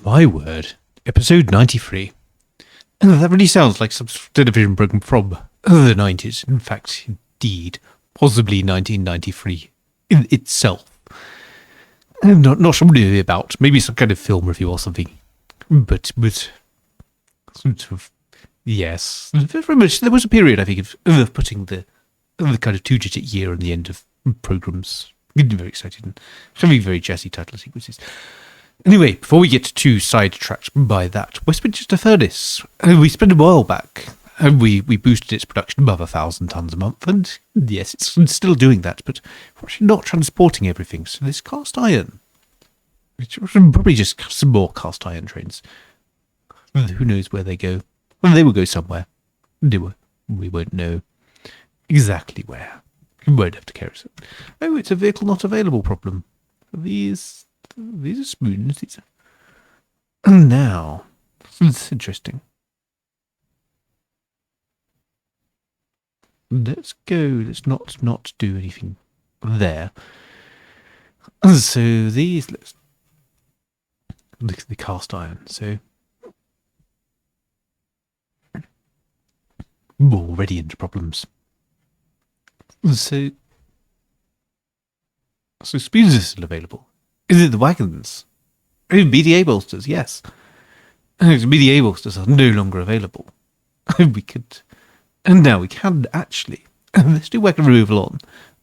My word. Episode 93. That really sounds like some television program from the 90s. In fact, indeed, possibly 1993 in itself. I'm not sure really about. Maybe some kind of film review or something. But sort of, yes. Very much, there was a period, I think, of putting the kind of two-digit year on the end of programs. Getting very excited and having very jazzy title sequences. Anyway, before we get too sidetracked by that, West Winchester Furnace, we spent a while back, and we boosted its production above 1,000 tonnes a month, and yes, it's still doing that, but we're actually not transporting everything, so there's cast iron. Which probably just some more cast iron trains. Who knows where they go? Well, they will go somewhere. We won't know exactly where. We won't have to carry it. Oh, it's a vehicle not available problem. These are spoons. These are... And now, it's interesting. Let's go. Let's not do anything there. And so these, let's look at the cast iron. So already into problems. So spoons are still available. Is it the wagons? BDA bolsters, yes. BDA bolsters are no longer available. We could, and now we can actually. Let's do wagon removal on,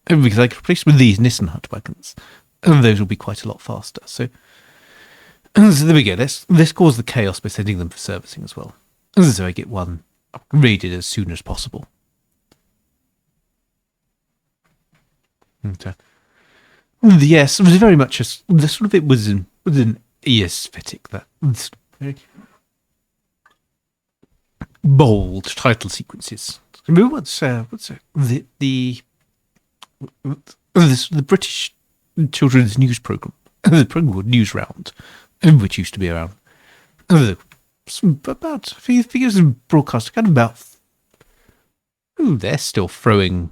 because I could replace with these Nissan Hut wagons, and those will be quite a lot faster. So there we go. Let's cause the chaos by sending them for servicing as well. So I get one upgraded as soon as possible. Okay. Yes, it was very much the sort of it was an aesthetic, that very bold title sequences. Remember what's the British children's news program, the program called News Round, which used to be around about I think it was broadcast kind of about. They're still throwing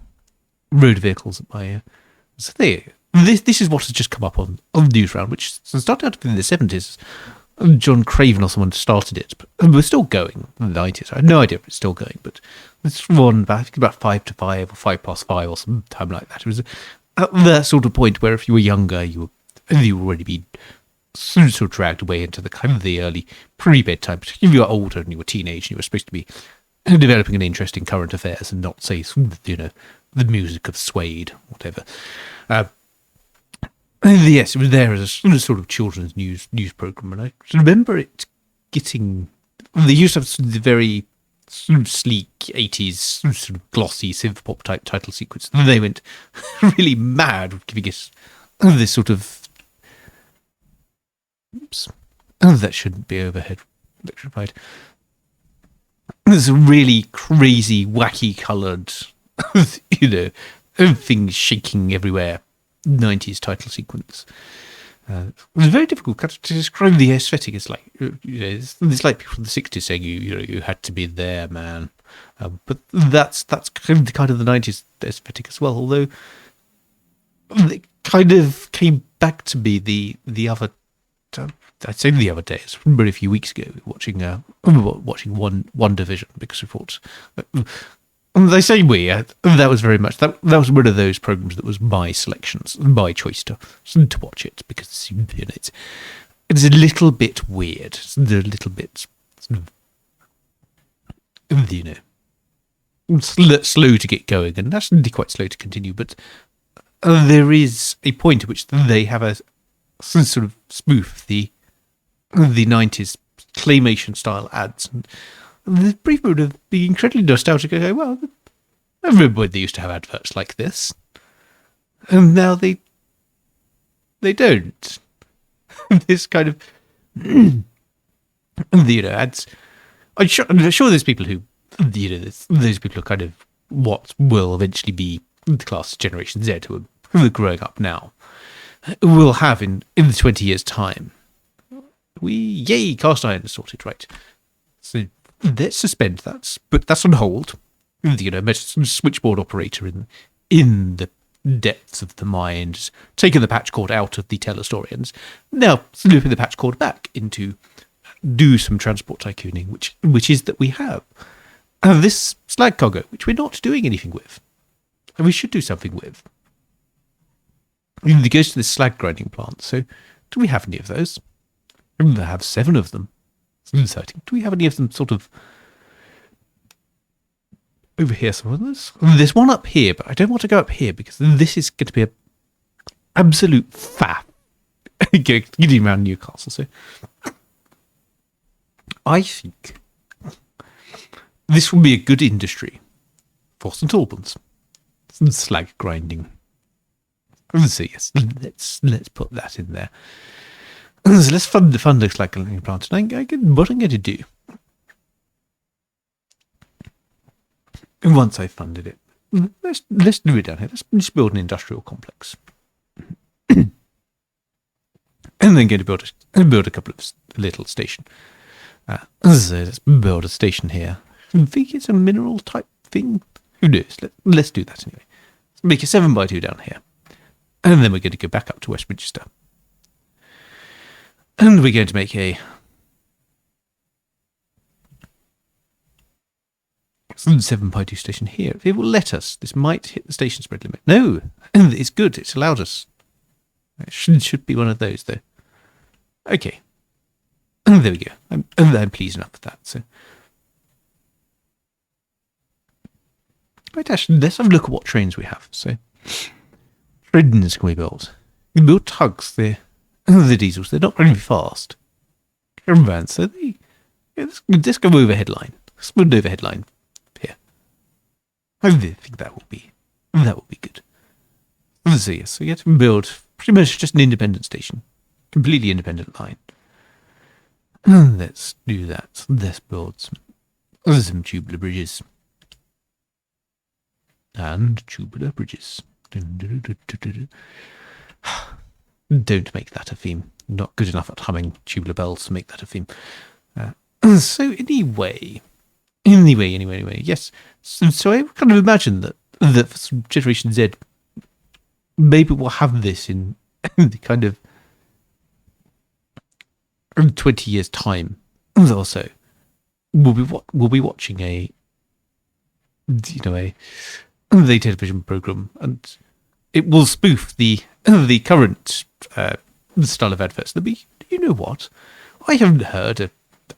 road vehicles at my ear. So this is what has just come up on the News Round, which started out in the 70s. John Craven or someone started it, but we're still going in the 90s. I have no idea if it's still going, but it's one about 5 to 5 or 5 past 5 or some time like that. It was at that sort of point where if you were younger, you were already been sort of dragged away into the kind of the early pre-bedtime. Particularly if you were older and you were a teenage and you were supposed to be developing an interest in current affairs and not, say, the music of Suede, whatever. Yes, it was there as a sort of children's news program, and I remember it getting. They used to have the very sort of sleek 80s, sort of glossy synth pop type title sequence, and they went really mad with giving us this sort of. Oops, that shouldn't be overhead electrified. There's a really crazy, wacky coloured, things shaking everywhere. 90s title sequence. It was very difficult to describe the aesthetic. It's like it's like people from the 60s saying you had to be there, man. But that's kind of the 90s aesthetic as well. Although it kind of came back to be the other. I'd say the other day. It's probably a few weeks ago. Watching one Division because we thought. They say that was very much that was one of those programs that was my selections, my choice to watch it because it's a little bit weird, it's a little bit slow to get going, and that's really quite slow to continue. But there is a point at which they have a sort of spoof the 90s claymation style ads. And the brief mood of being incredibly nostalgic. I go, well, I remember when they used to have adverts like this, and now they don't. This kind of, ads. I'm sure there's people who, those people are kind of what will eventually be the class of Generation Z who are growing up now. Will have in the 20 years' time. Yay, cast iron is sorted, right? So let's suspend that, but that's on hold. Switchboard operator in the depths of the mind, taking the patch cord out of the telestory and now looping the patch cord back into do some transport tycooning, which is that we have this slag cargo, which we're not doing anything with, and we should do something with. It goes to this slag grinding plant. So, do we have any of those? We have 7 of them. It's exciting. Do we have any of them sort of over here? Some of those. There's one up here, but I don't want to go up here because this is going to be an absolute faff getting around Newcastle. So, I think this will be a good industry for St Albans. Some slag grinding. So yes, let's put that in there. So let's fund the slag grinding plant. And what I'm going to do, once I've funded it, let's do it down here. Let's build an industrial complex, and then going to build a couple of little station. So let's build a station here. I think it's a mineral type thing. Who knows? Let's do that anyway. Let's make a 7x2 down here. And then we're going to go back up to West Winchester. And we're going to make a 7x2 station here. If it will let us, this might hit the station spread limit. No, it's good. It's allowed us. It should be one of those, though. Okay. And there we go. I'm pleased enough with that. So, right, actually, let's have a look at what trains we have. So, trains can we build? We can build tugs. The diesels. They're not going to be fast. Caravans. So let's go overhead line. Let's build an overhead line here. I think that will be good. So yes, we get to build pretty much just an independent station, completely independent line. Let's do that. Let's build some tubular bridges. And tubular bridges. Don't make that a theme. Not good enough at humming tubular bells to make that a theme. So anyway, yes. So I kind of imagine that for Generation Z, maybe we'll have this in the kind of 20 years' time or so. We'll be watching a television program, and it will spoof the current style of adverts. There'll be, you know what? I haven't heard an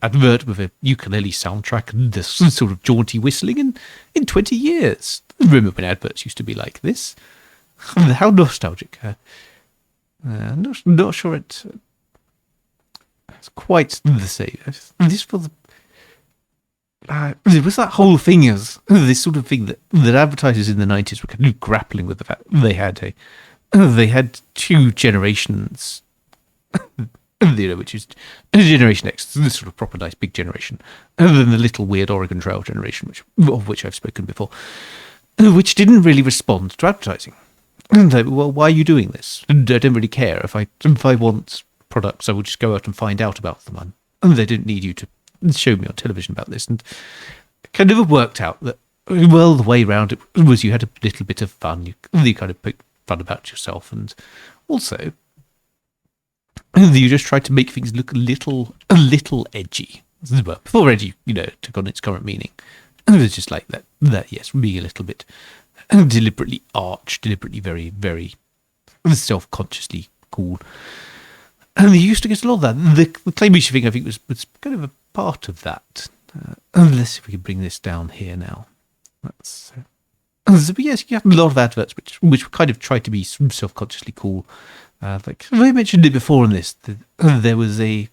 advert with a ukulele soundtrack and this sort of jaunty whistling in 20 years. Remember when adverts used to be like this? How nostalgic. Not sure it's quite the same. This for the it was that whole thing as this sort of thing that advertisers in the 90s were kind of grappling with the fact they had 2 generations, which is Generation X, this sort of proper nice big generation, and then the little weird Oregon Trail generation, of which I've spoken before, which didn't really respond to advertising. And well, why are you doing this? And I don't really care. If I want products, I will just go out and find out about them. And they didn't need you to show me on television about this. And it kind of worked out that, well, the way around it was you had a little bit of fun. You kind of poked fun about yourself. And also, you just tried to make things look a little edgy. Well, before edgy, took on its current meaning. And it was just like that, yes, being a little bit deliberately arch, deliberately very, very self-consciously cool. And they used to get a lot of that. The claymation thing, I think, was kind of a part of that. Let's see if we can bring this down here now. But yes, you have a lot of adverts which kind of try to be self-consciously cool. Like I mentioned it before in this, there was a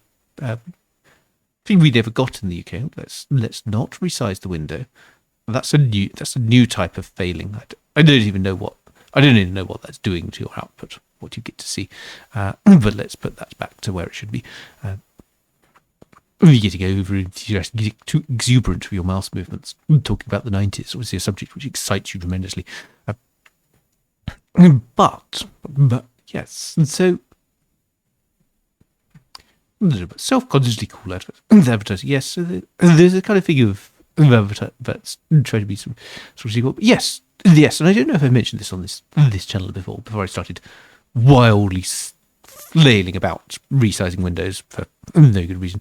thing we never got in the UK. Let's not resize the window. That's a new type of failing. I don't even know what that's doing to your output, what you get to see. But let's put that back to where it should be. You're getting over getting too exuberant with your mouse movements. Talking about the 90s, obviously a subject which excites you tremendously. But yes, and so self-consciously cool advertising. Yes, so there's a kind of thing of adverts try to be some sort of sequel. Yes, and I don't know if I mentioned this on this channel before I started wildly flailing about resizing windows for no good reason.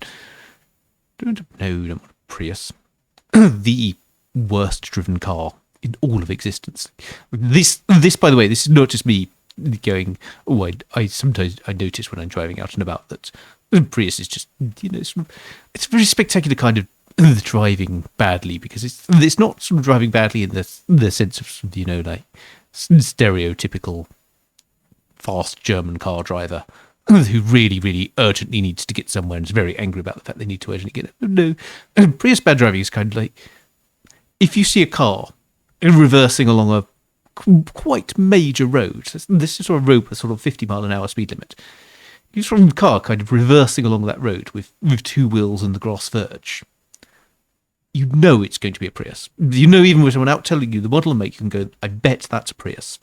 Don't want a Prius. The worst driven car in all of existence. This, by the way, this is not just me going, oh, I sometimes I notice when I'm driving out and about that Prius is just, it's a very spectacular kind of driving badly, because it's not sort of driving badly in the sense of, like stereotypical fast German car driver who really, really urgently needs to get somewhere and is very angry about the fact they need to urgently get it. No, Prius bad driving is kind of like, if you see a car reversing along a quite major road, this is sort of road with sort of 50-mile-an-hour speed limit, you saw a car kind of reversing along that road with two wheels and the grass verge, you know it's going to be a Prius. Even with someone out telling you the model and make, you can go, I bet that's a Prius.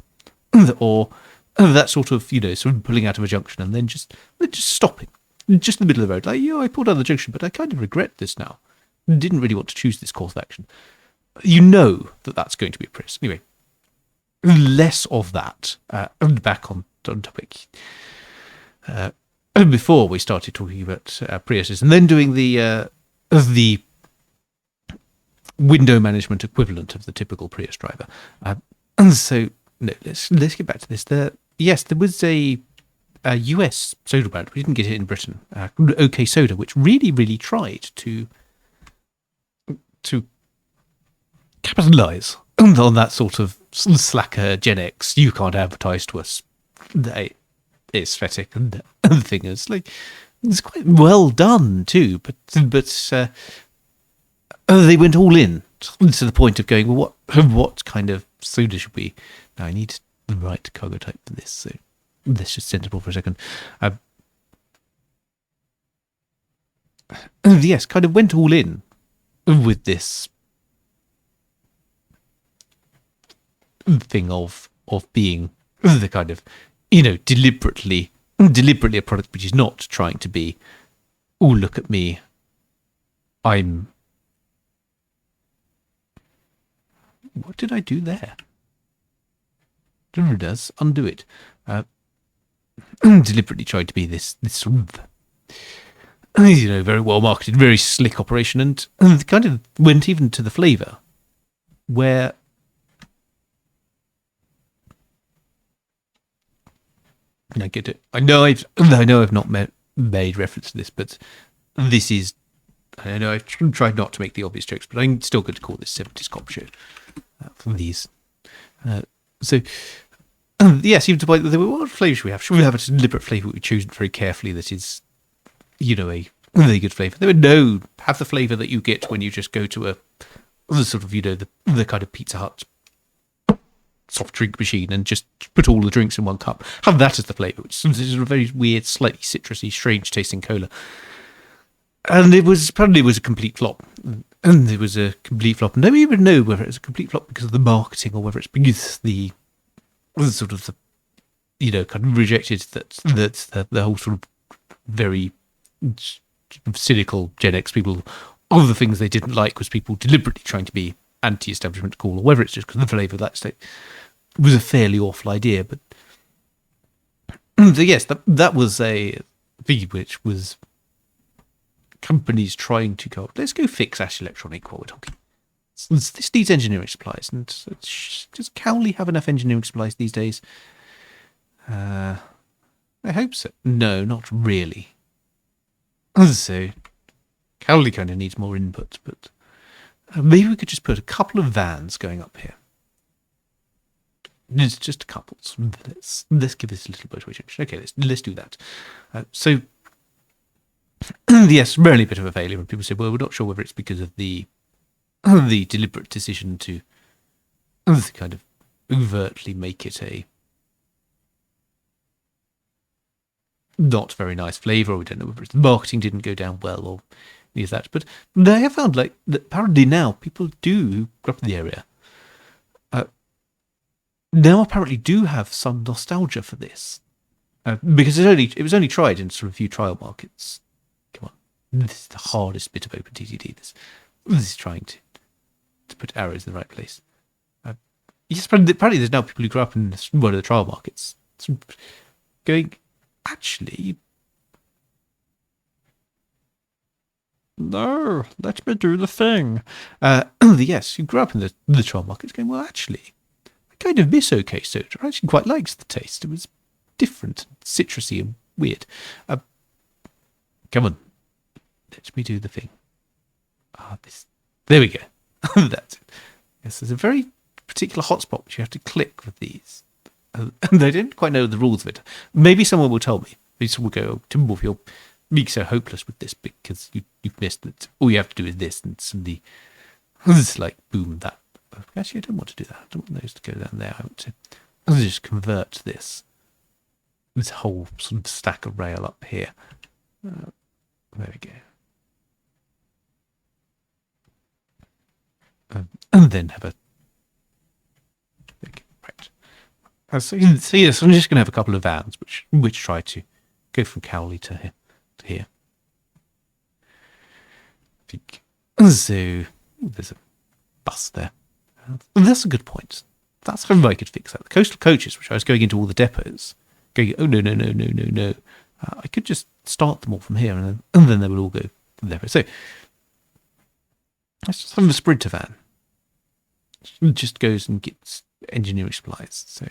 Or that sort of, sort of pulling out of a junction and then just stopping, just in the middle of the road. Like, I pulled out of the junction, but I kind of regret this now. Didn't really want to choose this course of action. You know that's going to be a Prius. Anyway, less of that. Back on topic. Before we started talking about Priuses, and then doing the window management equivalent of the typical Prius driver. And so, no, let's get back to this. There was a US soda brand. We didn't get it in Britain. OK Soda, which really, really tried to capitalise on that sort of slacker Gen X. You can't advertise to us. Aesthetic and thing is like, it's quite well done too. But they went all in to the point of going, well, what kind of soda should we? Now I need the right cargo type for this, so let's just sensible for a second. Yes, kind of went all in with this thing of being the kind of, deliberately a product which is not trying to be, oh, look at me, what did I do there? It does, undo it. Deliberately tried to be this sort of, very well marketed, very slick operation, and kind of went even to the flavour, where I get it. I know I've not made reference to this, but this is. I know I've tried not to make the obvious jokes, but I'm still going to call this 70s cop show for these. Yes, even to the point that what flavour should we have? Should we have a deliberate flavour we choose very carefully that is, a really good flavour? They would no, have the flavour that you get when you just go to the sort of, the kind of Pizza Hut soft drink machine and just put all the drinks in one cup. Have that as the flavour, which is a very weird, slightly citrusy, strange tasting cola. And apparently it was a complete flop. And it was a complete flop. And nobody even know whether it was a complete flop because of the marketing or whether it's because the sort of kind of rejected that the whole sort of very cynical Gen X people, all the things they didn't like was people deliberately trying to be anti-establishment cool, or whether it's just because of the flavour of that state. It was a fairly awful idea, but yes, that was a thing which was companies trying to go, let's go fix Ash Electronic while we're talking. This needs engineering supplies, and does Cowley have enough engineering supplies these days? I hope so. No, not really. So Cowley kind of needs more input, but maybe we could just put a couple of vans going up here. It's just a couple. So let's give this a little bit of attention. Okay, let's do that. Yes, rarely a bit of a failure when people say, well, we're not sure whether it's because of the deliberate decision to kind of overtly make it a not very nice flavour, or we don't know whether the marketing didn't go down well or any of that. But I have found that apparently now people who grew up in the area now apparently do have some nostalgia for this. Because it was only tried in sort of a few trial markets. Come on, this is the hardest bit of OpenTTD. This is trying to put arrows in the right place. Yes, apparently there's now people who grew up in one of the trial markets going, actually, No, let me do the thing. Yes, you grew up in the trial markets going, well, actually, I kind of miss OK Soda. I actually quite liked the taste. It was different, citrusy and weird. Come on, let me do the thing. There we go. That's it. Yes, there's a very particular hotspot which you have to click with these. And I don't quite know the rules of it. Maybe someone will tell me. Maybe someone will go, oh, Timberwolf, you're being so hopeless with this because you've missed it. All you have to do is this, and suddenly it's like, boom, that. Actually, I don't want to do that. I don't want those to go down there. I want to just convert this whole sort of stack of rail up here. There we go. And then have a... Okay, right. So yes, I'm just going to have a couple of vans which try to go from Cowley to here. So there's a bus there. That's a good point. That's how I could fix that. The coastal coaches, which I was going into all the depots, going, oh, no. I could just start them all from here, and then they would all go from there. So let's just have a sprinter van. It just goes and gets engineering supplies. So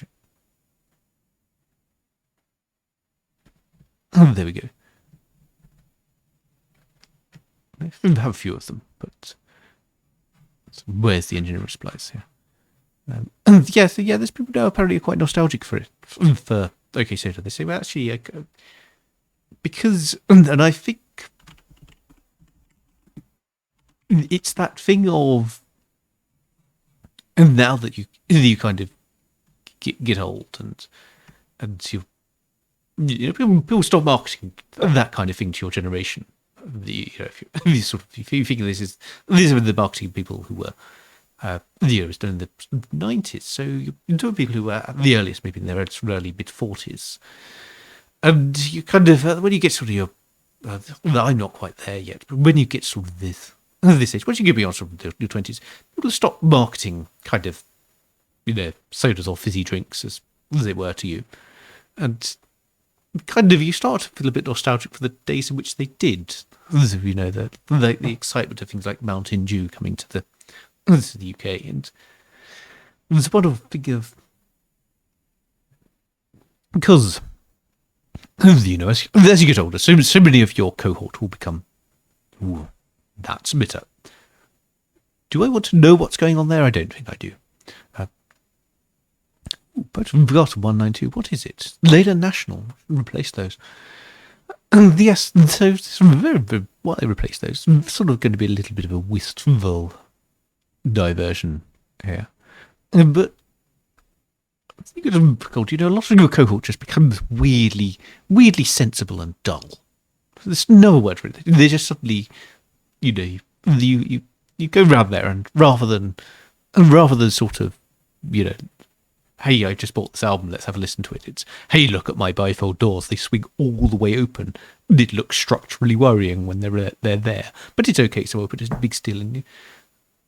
there we go. I have a few of them, but where's the engineering supplies here? There's people now apparently are quite nostalgic for it. For OK Soda, they say, well, actually, because, and I think it's that thing of, and now that you kind of get old and people stop marketing that kind of thing to your generation. If you think these are the marketing people who were it was done in the 90s, so you're talking people who were at the earliest, maybe in their early mid 40s, and you kind of when you get sort of your I'm not quite there yet, but when you get sort of this age, once you get beyond sort of your 20s, people stop marketing kind of sodas or fizzy drinks as they were to you, and kind of you start to feel a bit nostalgic for the days in which they did. The excitement of things like Mountain Dew coming to the UK, and there's a lot of of because as you get older, so many of your cohort will become, ooh, that's bitter. Do I want to know what's going on there? I don't think I do. But we've got 192. What is it? Later National. Replace those. And yes, so very, very, why they replace those? Sort of going to be a little bit of a wistful diversion here. But I think it's difficult. A lot of your cohort just becomes weirdly sensibly and dull. There's no word for it. They just suddenly, you go round there, and rather than sort of, hey, I just bought this album, let's have a listen to it. It's, hey, look at my bifold doors, they swing all the way open. It looks structurally worrying when they're there. But it's okay, so open, it's big still. And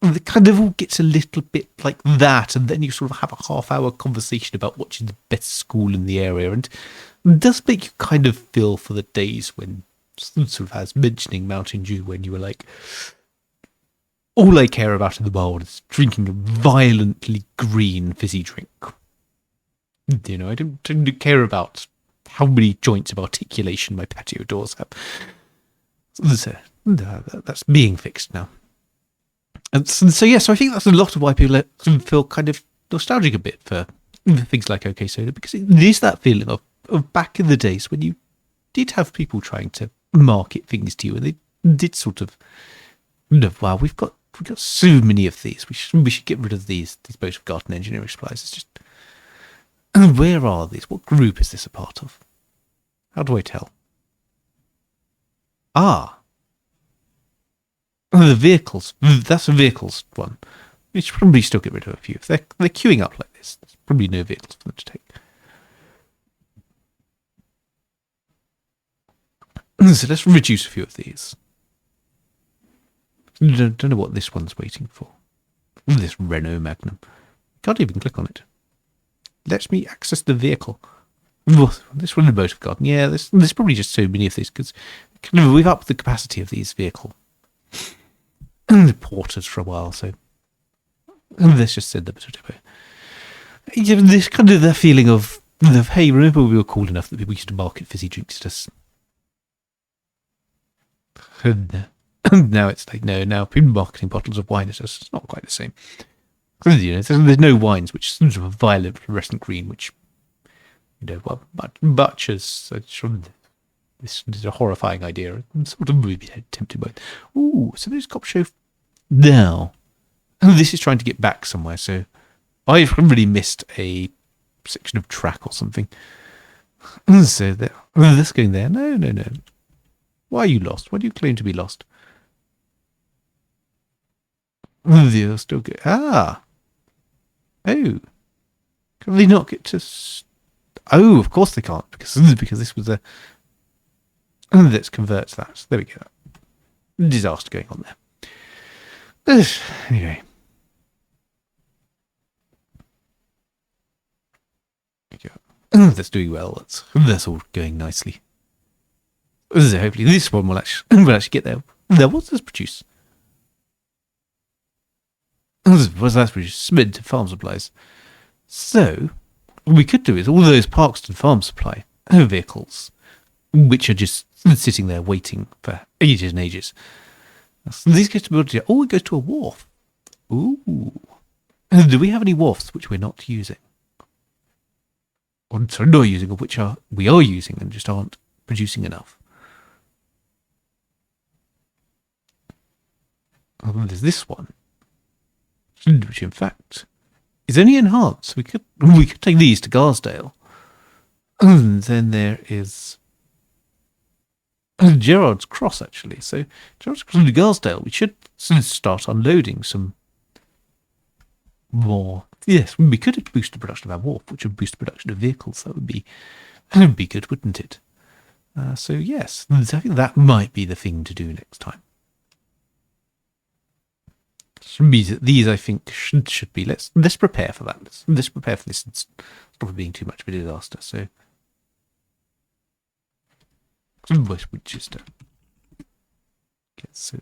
it kind of all gets a little bit like that, and then you sort of have a half-hour conversation about what's the best school in the area. And it does make you kind of feel for the days when, sort of as mentioning Mountain Dew, when you were like, all I care about in the world is drinking a violently green fizzy drink. I don't care about how many joints of articulation my patio doors have. So, that's being fixed now. And so I think that's a lot of why people feel kind of nostalgic a bit for things like OK Soda, because it is that feeling of back in the days when you did have people trying to market things to you, and they did sort of, wow, we've got so many of these. We should get rid of these boats of garden engineering supplies. It's just, where are these? What group is this a part of? How do I tell? The vehicles. That's a vehicles one. We should probably still get rid of a few. If they're queuing up like this, there's probably no vehicles for them to take. So let's reduce a few of these. Don't know what this one's waiting for. This Renault Magnum. Can't even click on it. Let me access the vehicle. This one in the motive garden. Yeah, there's probably just so many of these, because we've upped the capacity of these vehicle porters for a while, so let's just send them to a depot. Yeah, this kind of the feeling of, hey, remember we were cool enough that people used to market fizzy drinks to us? And now it's like, no, now people marketing bottles of wine at us. It's not quite the same. You know, there's no wines which sort of a violent fluorescent green, which, you know, well, butchers. This is a horrifying idea. I'm sort of really tempted by it. Ooh, so there's cop show now. Oh, this is trying to get back somewhere, so I've really missed a section of track or something. So that's going there. No. Why are you lost? Why do you claim to be lost? You're still good. Oh. Can they not get to... Oh, of course they can't, because this was a... Let's convert that. There we go. Disaster going on there. Anyway. That's doing well. That's all going nicely. So hopefully this one will actually get there. Now, what does this produce? What does that produce? Cement and farm supplies. So, what we could do is all those Parkston farm supply vehicles, which are just sitting there waiting for ages and ages. So these go to build. Oh, it goes to a wharf. Ooh. Do we have any wharfs which we're not using? Or sorry, not using, or which we are using and just aren't producing enough? Oh, there's this one, which in fact is only enhanced. We could take these to Garsdale. And then there is Gerard's Cross, actually. So Gerard's Cross to Garsdale, we should start unloading some more. Yes, we could boost the production of our wharf, which would boost the production of vehicles. That would be good, wouldn't it? So yes, I think that might be the thing to do next time. These, I think, should be. Let's prepare for that. Let's prepare for this and stop it being too much of a disaster. So, West Winchester. Okay, so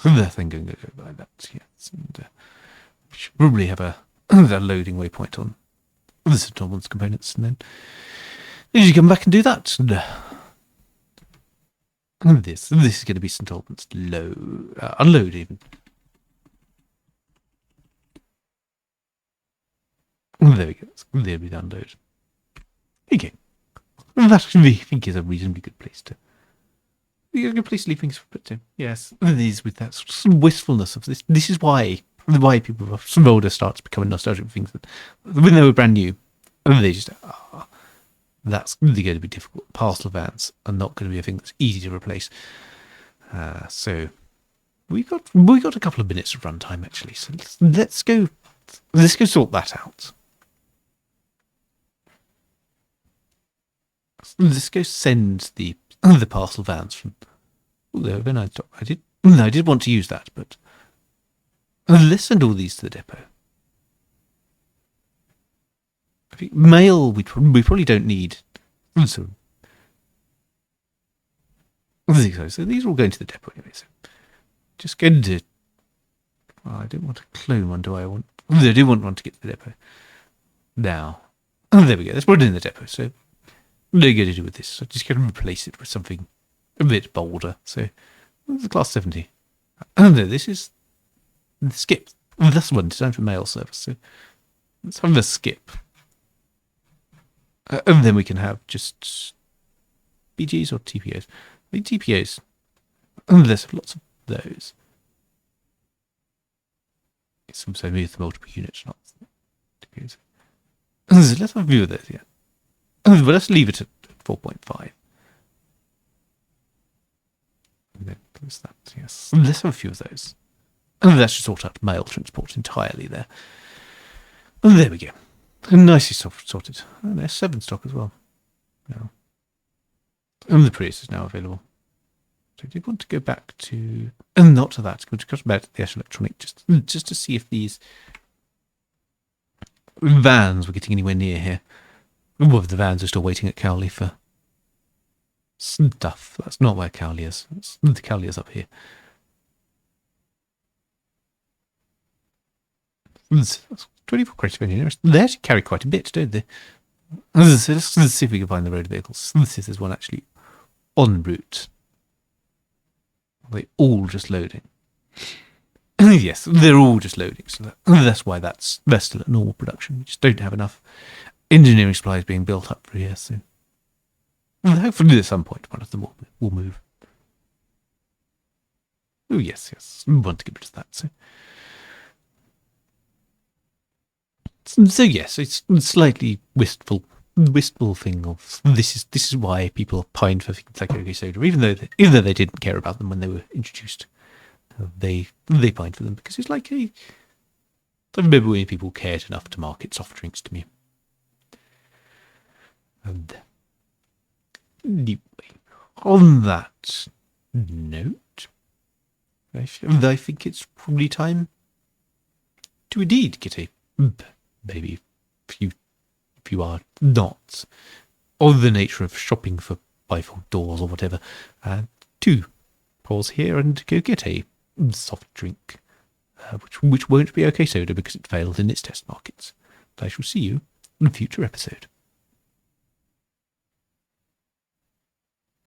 the thing going to go by that. Yes, and we should probably have a loading waypoint on the St. Albans components, and then you come back and do that. And this is going to be St. Albans unload even. There we go. There we unload. Okay. That I think is a reasonably good place to. A good place to leave things for to. Yes, these with that sort of wistfulness of this. This is why people of some older starts becoming nostalgic for things that when they were brand new, they just that's really going to be difficult. Parcel vans are not going to be a thing that's easy to replace. So we got a couple of minutes of runtime actually. So let's go sort that out. Let's go send the parcel vans from. Then I did want to use that, but let's send all these to the depot. I think mail we probably don't need. So these are all going to the depot anyway. So just going to. Oh, I don't want to clone one, do I? I do want one to get to the depot. Now, there we go. Let's put it in the depot. So what are you going to do with this? So just going to replace it with something a bit bolder. So the class 70. Oh no, this is the skip. That's one designed for mail service. So let's have the skip. And then we can have just BGs or TPOs. I think TPOs. And there's lots of those. It's also with multiple units, not TPOs. Let's have a view of those, yeah. But let's leave it at 4.5. And then close that, yes. Let's have a few of those. And that should sort out mail transport entirely there. And there we go. Nicely sorted. And there's 7 stock as well. No. And the Prius is now available. So I did want to go back to, not to that, go back to the Ash Electronic just to see if these vans were getting anywhere near here. Well, the vans are still waiting at Cowley for stuff. That's not where Cowley is. The Cowley is up here. That's 24 creative engineers. They actually carry quite a bit, don't they? So let's see if we can find the road vehicles. Let's see if there's one actually en route. Are they all just loading? Yes, they're all just loading. So that's why they're still at normal production. We just don't have enough engineering supplies being built up for here. So hopefully at some point one of them will move. Oh yes, we want to get rid of that. So yes, it's slightly wistful thing of this is why people pined for things like OK Soda, even though they didn't care about them when they were introduced. They pined for them because it's like I remember when people cared enough to market soft drinks to me. And anyway, on that note, I think it's probably time to indeed get a maybe if you are not of the nature of shopping for bifold doors or whatever, to pause here and go get a soft drink, which won't be OK Soda because it failed in its test markets. But I shall see you in a future episode.